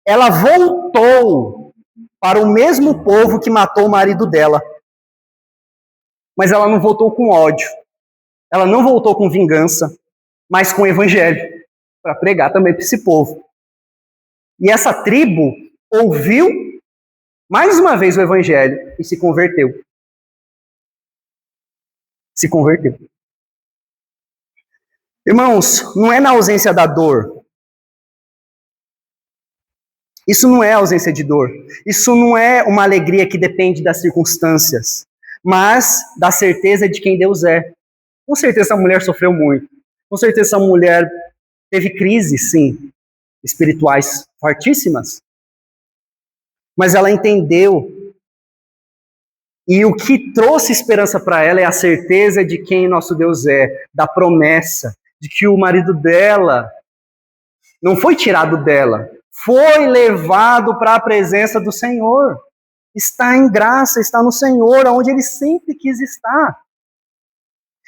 Ela voltou para o mesmo povo que matou o marido dela. Mas ela não voltou com ódio. Ela não voltou com vingança, mas com o evangelho, para pregar também para esse povo. E essa tribo ouviu mais uma vez o evangelho e se converteu. Se converteu. Irmãos, não é na ausência da dor. Isso não é ausência de dor. Isso não é uma alegria que depende das circunstâncias, mas da certeza de quem Deus é. Com certeza essa mulher sofreu muito. Com certeza essa mulher teve crises, sim, espirituais fortíssimas. Mas ela entendeu. E o que trouxe esperança para ela é a certeza de quem nosso Deus é, da promessa, de que o marido dela não foi tirado dela, foi levado para a presença do Senhor. Está em graça, está no Senhor, onde ele sempre quis estar.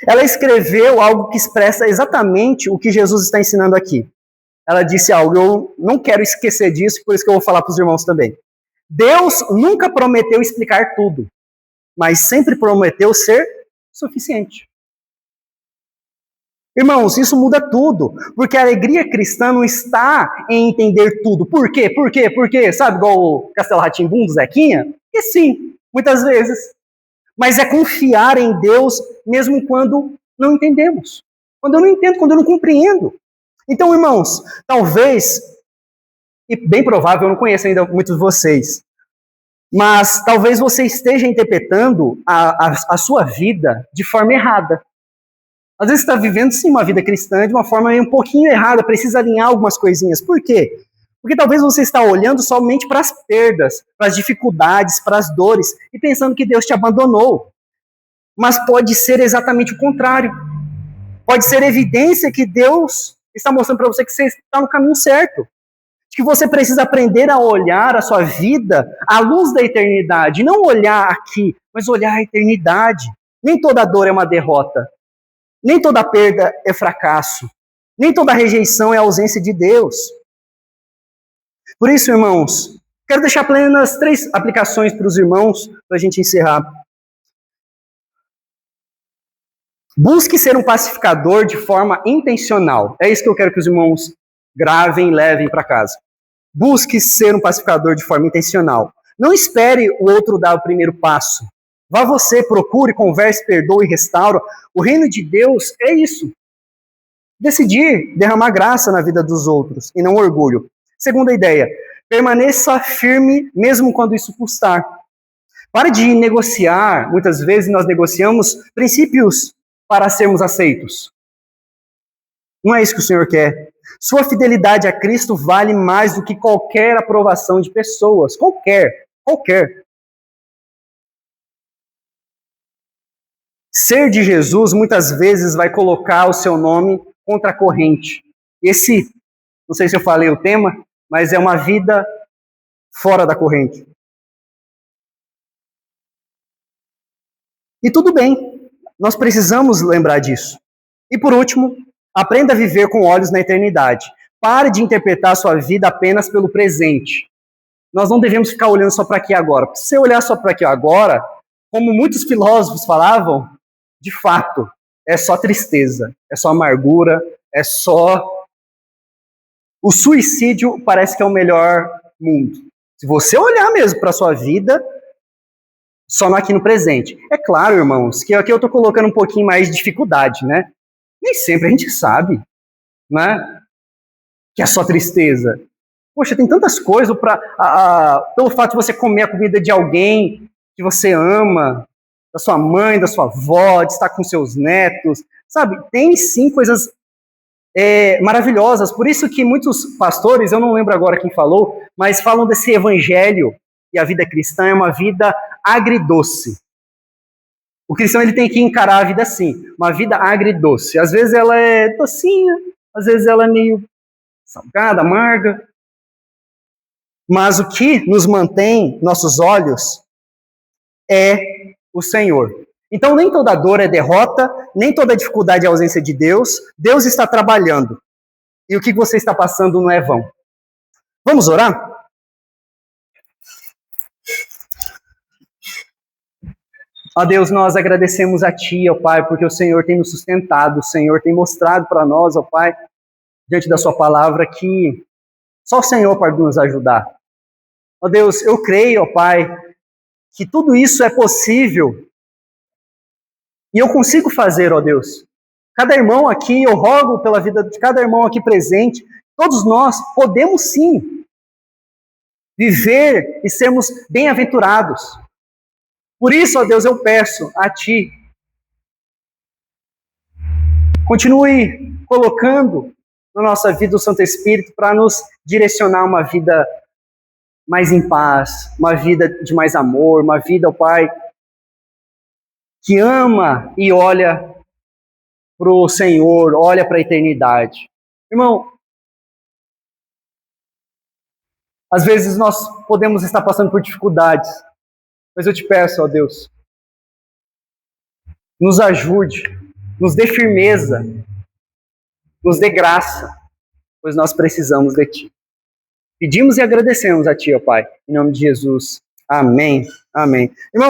Ela escreveu algo que expressa exatamente o que Jesus está ensinando aqui. Ela disse algo, eu não quero esquecer disso, por isso que eu vou falar para os irmãos também. Deus nunca prometeu explicar tudo, mas sempre prometeu ser suficiente. Irmãos, isso muda tudo, porque a alegria cristã não está em entender tudo. Por quê? Por quê? Por quê? Sabe, igual o Castelo Rá-Tim-Bum do Zequinha? E sim, muitas vezes. Mas é confiar em Deus mesmo quando não entendemos. Quando eu não entendo, quando eu não compreendo. Então, irmãos, talvez, e bem provável, eu não conheço ainda muitos de vocês, mas talvez você esteja interpretando a sua vida de forma errada. Às vezes você está vivendo, sim, uma vida cristã de uma forma um pouquinho errada, precisa alinhar algumas coisinhas. Por quê? Porque talvez você está olhando somente para as perdas, para as dificuldades, para as dores, e pensando que Deus te abandonou. Mas pode ser exatamente o contrário. Pode ser evidência que Deus está mostrando para você que você está no caminho certo. Que você precisa aprender a olhar a sua vida à luz da eternidade. Não olhar aqui, mas olhar a eternidade. Nem toda dor é uma derrota. Nem toda perda é fracasso. Nem toda rejeição é ausência de Deus. Por isso, irmãos, quero deixar apenas 3 aplicações para os irmãos, para a gente encerrar. Busque ser um pacificador de forma intencional. É isso que eu quero que os irmãos gravem e levem para casa. Busque ser um pacificador de forma intencional. Não espere o outro dar o primeiro passo. Vá você, procure, converse, perdoe e restaura. O reino de Deus é isso. Decidir derramar graça na vida dos outros e não orgulho. Segunda ideia, permaneça firme mesmo quando isso custar. Pare de negociar. Muitas vezes nós negociamos princípios para sermos aceitos. Não é isso que o Senhor quer. Sua fidelidade a Cristo vale mais do que qualquer aprovação de pessoas. Qualquer. Ser de Jesus muitas vezes vai colocar o seu nome contra a corrente. Não sei se eu falei o tema, mas é uma vida fora da corrente. E tudo bem, nós precisamos lembrar disso. E por último, aprenda a viver com olhos na eternidade. Pare de interpretar a sua vida apenas pelo presente. Nós não devemos ficar olhando só para aqui agora. Se você olhar só para aqui agora, como muitos filósofos falavam, de fato, é só tristeza, é só amargura, é só... O suicídio parece que é o melhor mundo. Se você olhar mesmo para a sua vida, só aqui no presente. É claro, irmãos, que aqui eu estou colocando um pouquinho mais de dificuldade, né? Nem sempre a gente sabe, né? Que é só tristeza. Poxa, tem tantas coisas pelo fato de você comer a comida de alguém que você ama, da sua mãe, da sua avó, de estar com seus netos, sabe? Tem sim coisas maravilhosas. Por isso que muitos pastores, eu não lembro agora quem falou, mas falam desse evangelho, e a vida cristã é uma vida agridoce. O cristão ele tem que encarar a vida assim, uma vida agridoce. Às vezes ela é docinha, às vezes ela é meio salgada, amarga. Mas o que nos mantém nossos olhos é o Senhor. Então nem toda dor é derrota, nem toda dificuldade é ausência de Deus. Deus está trabalhando. E o que você está passando não é vão. Vamos orar? Ó Deus, nós agradecemos a Ti, ó Pai, porque o Senhor tem nos sustentado, o Senhor tem mostrado para nós, ó Pai, diante da Sua palavra, que só o Senhor pode nos ajudar. Ó Deus, eu creio, ó Pai, que tudo isso é possível e eu consigo fazer, ó Deus. Cada irmão aqui, eu rogo pela vida de cada irmão aqui presente, todos nós podemos sim viver e sermos bem-aventurados. Por isso, ó Deus, eu peço a Ti, continue colocando na nossa vida o Santo Espírito para nos direcionar uma vida mais em paz, uma vida de mais amor, uma vida, ó Pai, que ama e olha para o Senhor, olha para a eternidade. Irmão, às vezes nós podemos estar passando por dificuldades, mas eu te peço, ó Deus, nos ajude, nos dê firmeza, nos dê graça, pois nós precisamos de Ti. Pedimos e agradecemos a Ti, ó Pai, em nome de Jesus. Amém. Amém. Irmão,